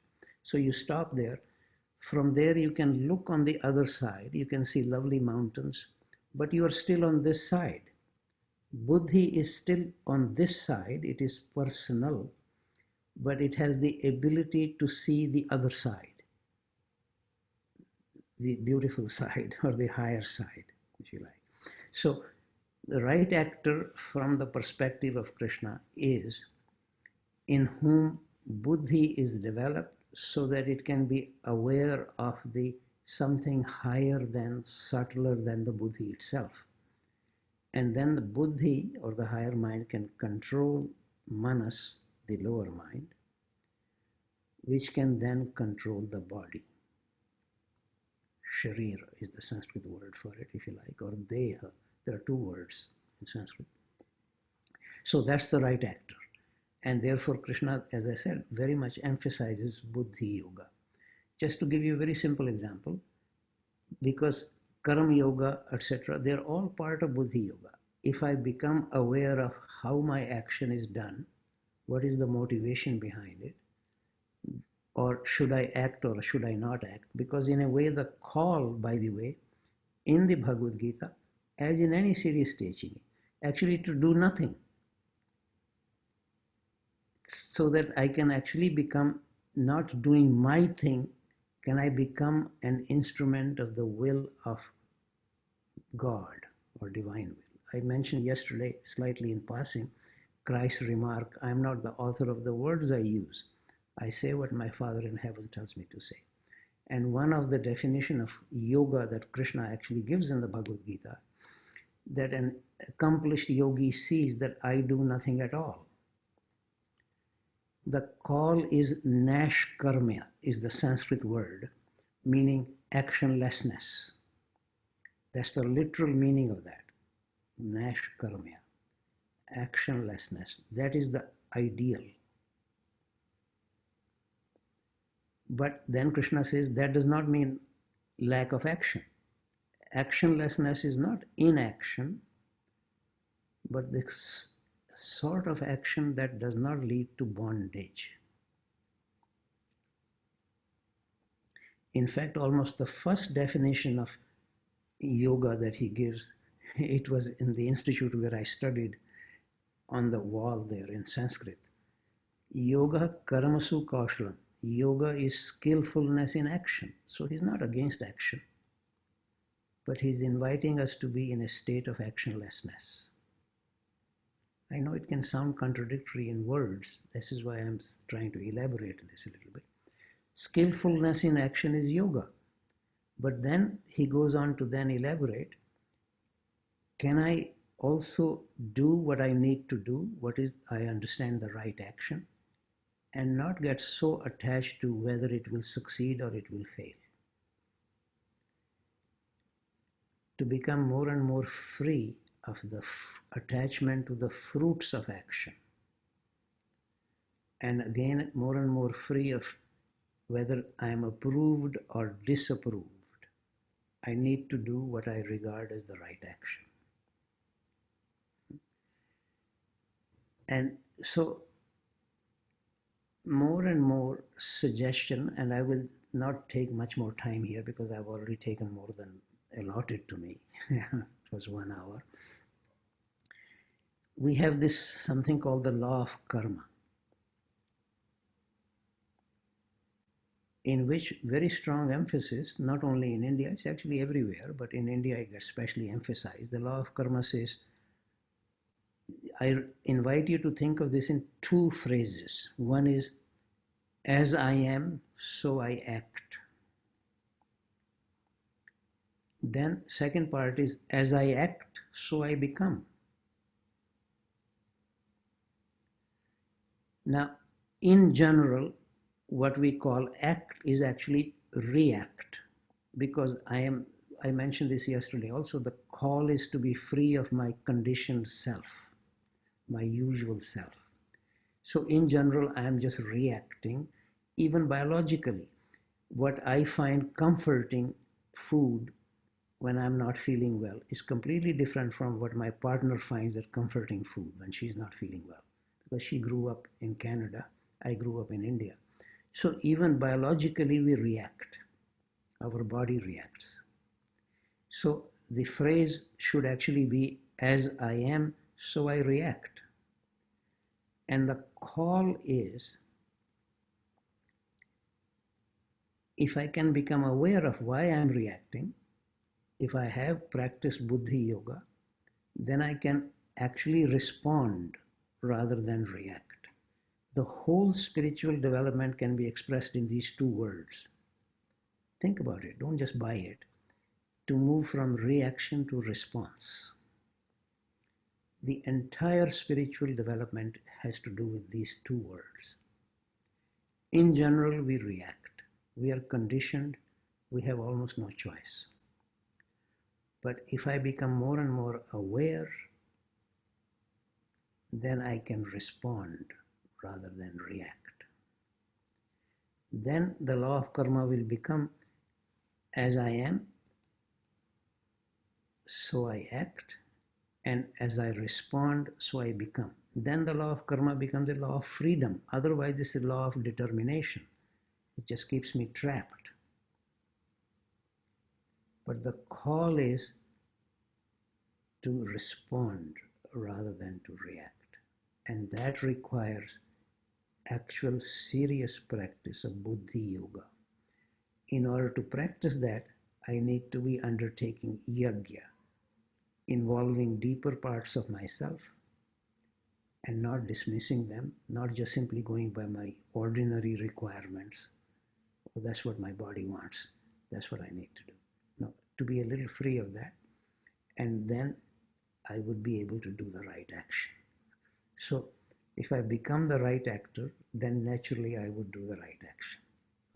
So you stop there. From there you can look on the other side. You can see lovely mountains, but you are still on this side. Buddhi is still on this side. It is personal, but it has the ability to see the other side, the beautiful side or the higher side, if you like. So the right actor from the perspective of Krishna is in whom buddhi is developed so that it can be aware of the something higher than, subtler than the buddhi itself. And then the buddhi or the higher mind can control manas, the lower mind, which can then control the body. Sharir is the Sanskrit word for it, if you like, or deha. There are two words in Sanskrit. So that's the right actor. And therefore, Krishna, as I said, very much emphasizes Buddhi Yoga. Just to give you a very simple example, because Karma Yoga, etc., they're all part of Buddhi Yoga. If I become aware of how my action is done, what is the motivation behind it, or should I act or should I not act? Because in a way, the call, by the way, in the Bhagavad Gita, as in any serious teaching, actually to do nothing, so that I can actually become not doing my thing, can I become an instrument of the will of God or divine will. I mentioned yesterday, slightly in passing, Christ's remark, I am not the author of the words I use. I say what my Father in heaven tells me to say. And one of the definition of yoga that Krishna actually gives in the Bhagavad Gita, that an accomplished yogi sees that I do nothing at all. The call is nash karma, is the Sanskrit word, meaning actionlessness. That's the literal meaning of that. Nash karma, actionlessness. That is the ideal. But then Krishna says that does not mean lack of action. Actionlessness is not inaction, but this sort of action that does not lead to bondage. In fact, almost the first definition of yoga that he gives, it was in the institute where I studied, on the wall there in Sanskrit. Yoga karmasu kaushalam. Yoga is skillfulness in action. So he's not against action, but he's inviting us to be in a state of actionlessness. I know it can sound contradictory in words. This is why I'm trying to elaborate this a little bit. Skillfulness in action is yoga. But then he goes on to then elaborate, can I also do what I need to do, what is, I understand the right action, and not get so attached to whether it will succeed or it will fail. To become more and more free of the attachment to the fruits of action. And again, more and more free of whether I am approved or disapproved. I need to do what I regard as the right action. And so more and more suggestion, and I will not take much more time here because I've already taken more than allotted to me. It was 1 hour. We have this something called the law of karma, in which very strong emphasis, not only in India, it's actually everywhere, but in India it gets especially emphasized. The law of karma says, I invite you to think of this in two phrases. One is, as I am, so I act. Then second part is, as I act, so I become. Now, in general, what we call act is actually react, because I mentioned this yesterday also, the call is to be free of my conditioned self, my usual self. So in general, I am just reacting, even biologically. What I find comforting food when I'm not feeling well is completely different from what my partner finds as comforting food when she's not feeling well. Because she grew up in Canada, I grew up in India. So even biologically we react, our body reacts. So the phrase should actually be, as I am, so I react. And the call is, if I can become aware of why I'm reacting, if I have practiced Buddhi Yoga, then I can actually respond rather than react. The whole spiritual development can be expressed in these two words. Think about it, don't just buy it, to move from reaction to response. The entire spiritual development has to do with these two words. In general, we react. We are conditioned. We have almost no choice. But if I become more and more aware, then I can respond rather than react. Then the law of karma will become, as I am, so I act, and as I respond, so I become. Then the law of karma becomes a law of freedom. Otherwise, it's a law of determination. It just keeps me trapped. But the call is to respond rather than to react. And that requires actual serious practice of buddhi yoga. In order to practice that, I need to be undertaking yajna, involving deeper parts of myself and not dismissing them, not just simply going by my ordinary requirements. Oh, that's what my body wants. That's what I need to do. No, to be a little free of that. And then I would be able to do the right action. So if I become the right actor, then naturally I would do the right action.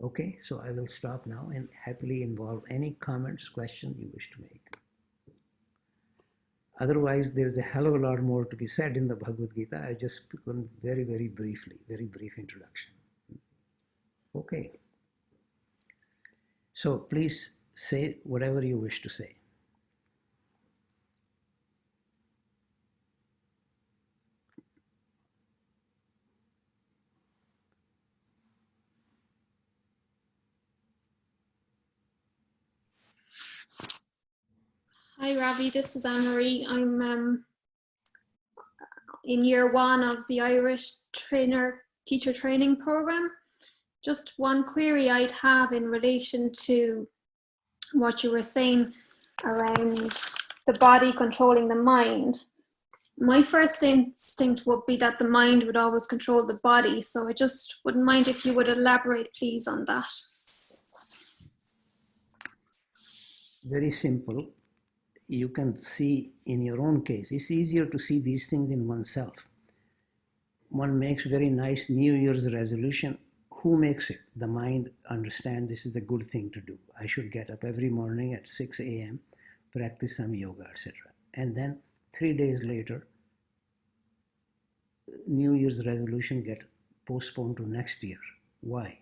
Okay, so I will stop now and happily involve any comments, questions you wish to make. Otherwise, there's a hell of a lot more to be said in the Bhagavad Gita. I just spoken very, very briefly, very brief introduction. Okay. So please say whatever you wish to say. Hi Ravi, this is Anne-Marie. I'm in year 1 of the Irish teacher training program. Just one query I'd have in relation to what you were saying around the body controlling the mind. My first instinct would be that the mind would always control the body, so I just wouldn't mind if you would elaborate please on that. Very simple. You can see in your own case, it's easier to see these things in oneself. One makes very nice New Year's resolution. Who makes it? The mind understands this is a good thing to do. I should get up every morning at 6 a.m., practice some yoga, etc. And then 3 days later, New Year's resolution get postponed to next year. Why?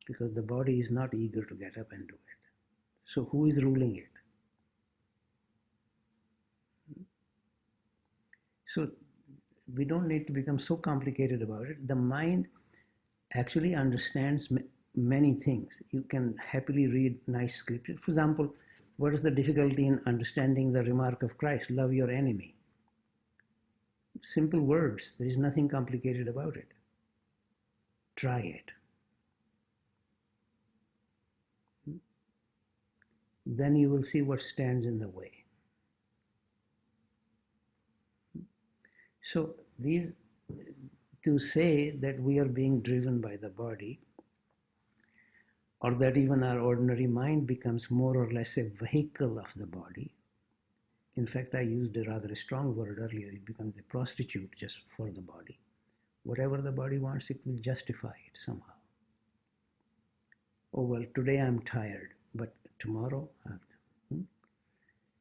Because the body is not eager to get up and do it. So who is ruling it? So we don't need to become so complicated about it. The mind actually understands many things. You can happily read nice scripture. For example, what is the difficulty in understanding the remark of Christ? Love your enemy. Simple words. There is nothing complicated about it. Try it. Then you will see what stands in the way. So these, to say that we are being driven by the body, or that even our ordinary mind becomes more or less a vehicle of the body. In fact, I used a rather strong word earlier. It becomes a prostitute just for the body. Whatever the body wants, it will justify it somehow. Oh, well, today I'm tired, but tomorrow I'll.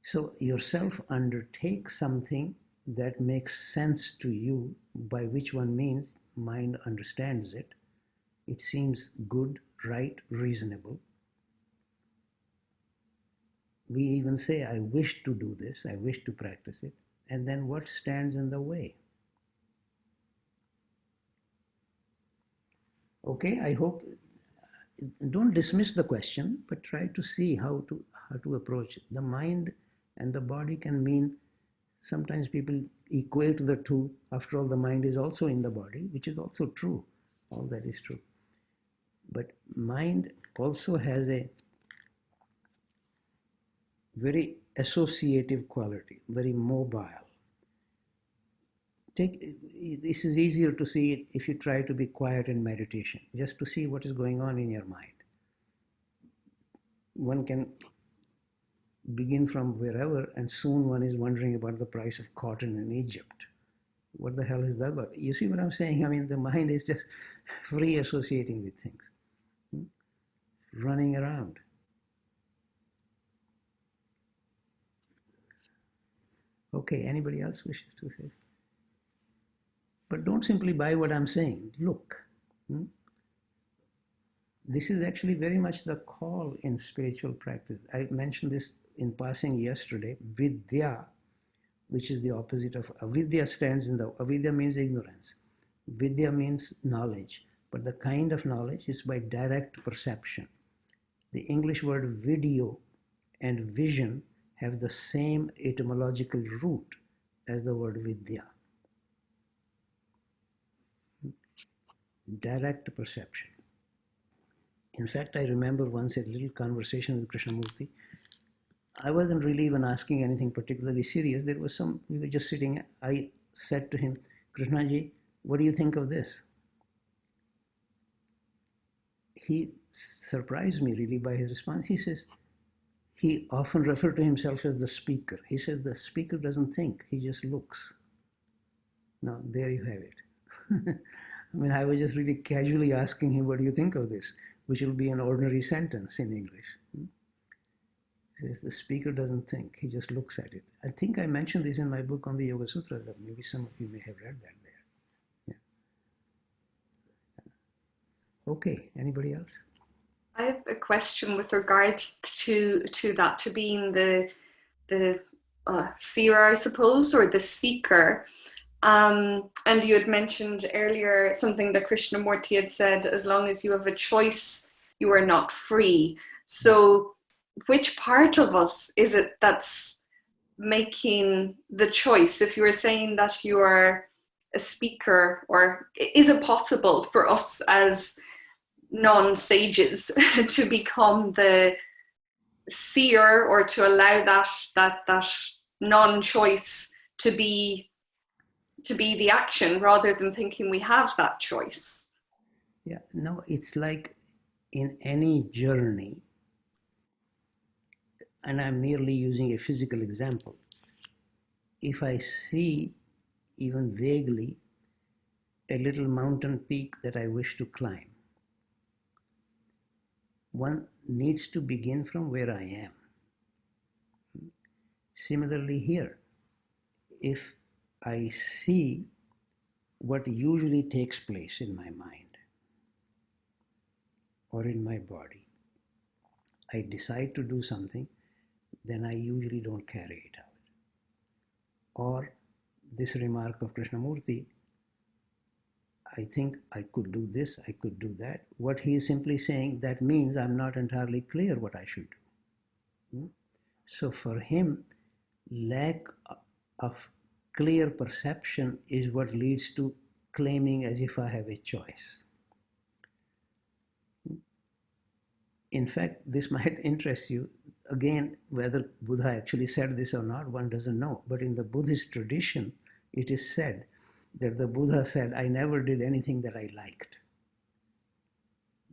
So yourself undertake something that makes sense to you, by which one means mind understands it. It seems good, right, reasonable. We even say, I wish to do this, I wish to practice it. And then what stands in the way? Okay, I hope, don't dismiss the question, but try to see how to approach it. The mind and the body can mean, sometimes people equate the two. After all, the mind is also in the body, which is also true. All that is true. But mind also has a very associative quality, very mobile. This is easier to see it if you try to be quiet in meditation, just to see what is going on in your mind. one can begin from wherever, and soon one is wondering about the price of cotton in Egypt. What the hell is that about? You see what I'm saying? I mean, the mind is just free associating with things, running around. Okay, anybody else wishes to say? But don't simply buy what I'm saying. Look. This is actually very much the call in spiritual practice. I mentioned this in passing yesterday. Vidya, which is the opposite of avidya, stands in the avidya means ignorance. Vidya means knowledge, but the kind of knowledge is by direct perception. The English word video and vision have the same etymological root as the word vidya. Direct perception. In fact, I remember once a little conversation with Krishnamurti. I wasn't really even asking anything particularly serious. We were just sitting. I said to him, Krishnaji, what do you think of this? He surprised me really by his response. He says, he often referred to himself as the speaker. He says the speaker doesn't think, he just looks. Now, there you have it. I mean, I was just really casually asking him, what do you think of this? Which will be an ordinary sentence in English. He says the speaker doesn't think, he just looks at it. I think I mentioned this in my book on the Yoga Sutras. Maybe some of you may have read that there. Yeah. Okay, anybody else? I have a question with regards to that, to being the seer, I suppose, or the seeker. And you had mentioned earlier something that Krishnamurti had said, as long as you have a choice, you are not free. So which part of us is it that's making the choice? If you were saying that you are a speaker, or is it possible for us as non-sages to become the seer, or to allow that non-choice to be the action, rather than thinking we have that choice? Yeah, no, it's like in any journey, and I'm merely using a physical example. If I see, even vaguely, a little mountain peak that I wish to climb, one needs to begin from where I am. Similarly here, if I see what usually takes place in my mind or in my body, I decide to do something, then I usually don't carry it out. Or this remark of Krishnamurti, I think I could do this, I could do that. What he is simply saying, that means I'm not entirely clear what I should do. So for him, lack of clear perception is what leads to claiming as if I have a choice. In fact, this might interest you. Again, whether Buddha actually said this or not, one doesn't know. But in the Buddhist tradition, it is said that the Buddha said, I never did anything that I liked.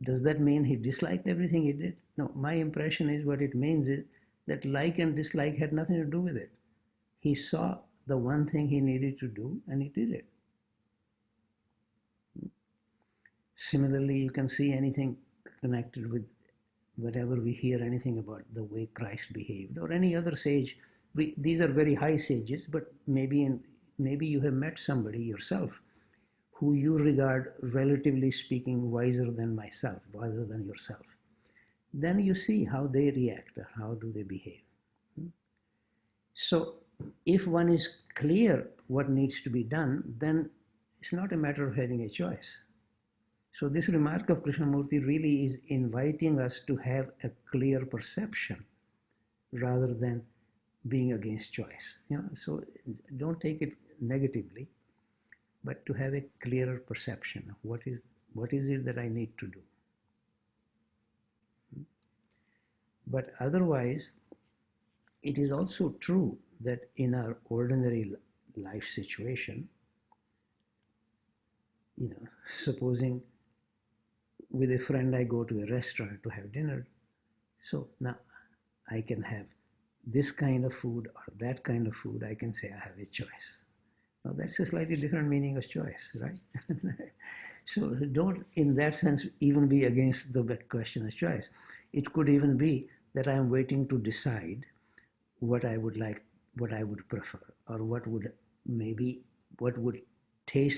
Does that mean he disliked everything he did? No, my impression is what it means is that like and dislike had nothing to do with it. He saw the one thing he needed to do and he did it. Similarly, you can see anything connected with whenever we hear anything about the way Christ behaved or any other sage. These are very high sages, but maybe you have met somebody yourself who you regard, relatively speaking, wiser than myself, wiser than yourself. Then you see how they react, or how do they behave. So if one is clear what needs to be done, then it's not a matter of having a choice. So this remark of Krishnamurti really is inviting us to have a clear perception rather than being against choice. So don't take it negatively, but to have a clearer perception of what is it that I need to do. But otherwise, it is also true that in our ordinary life situation, supposing with a friend I go to a restaurant to have dinner, So now I can have this kind of food or that kind of food. I can say I have a choice. Now that's a slightly different meaning of choice, right? So don't, in that sense, even be against the question of choice. It could even be that I'm waiting to decide what I would like, what I would prefer, or what would maybe, what would taste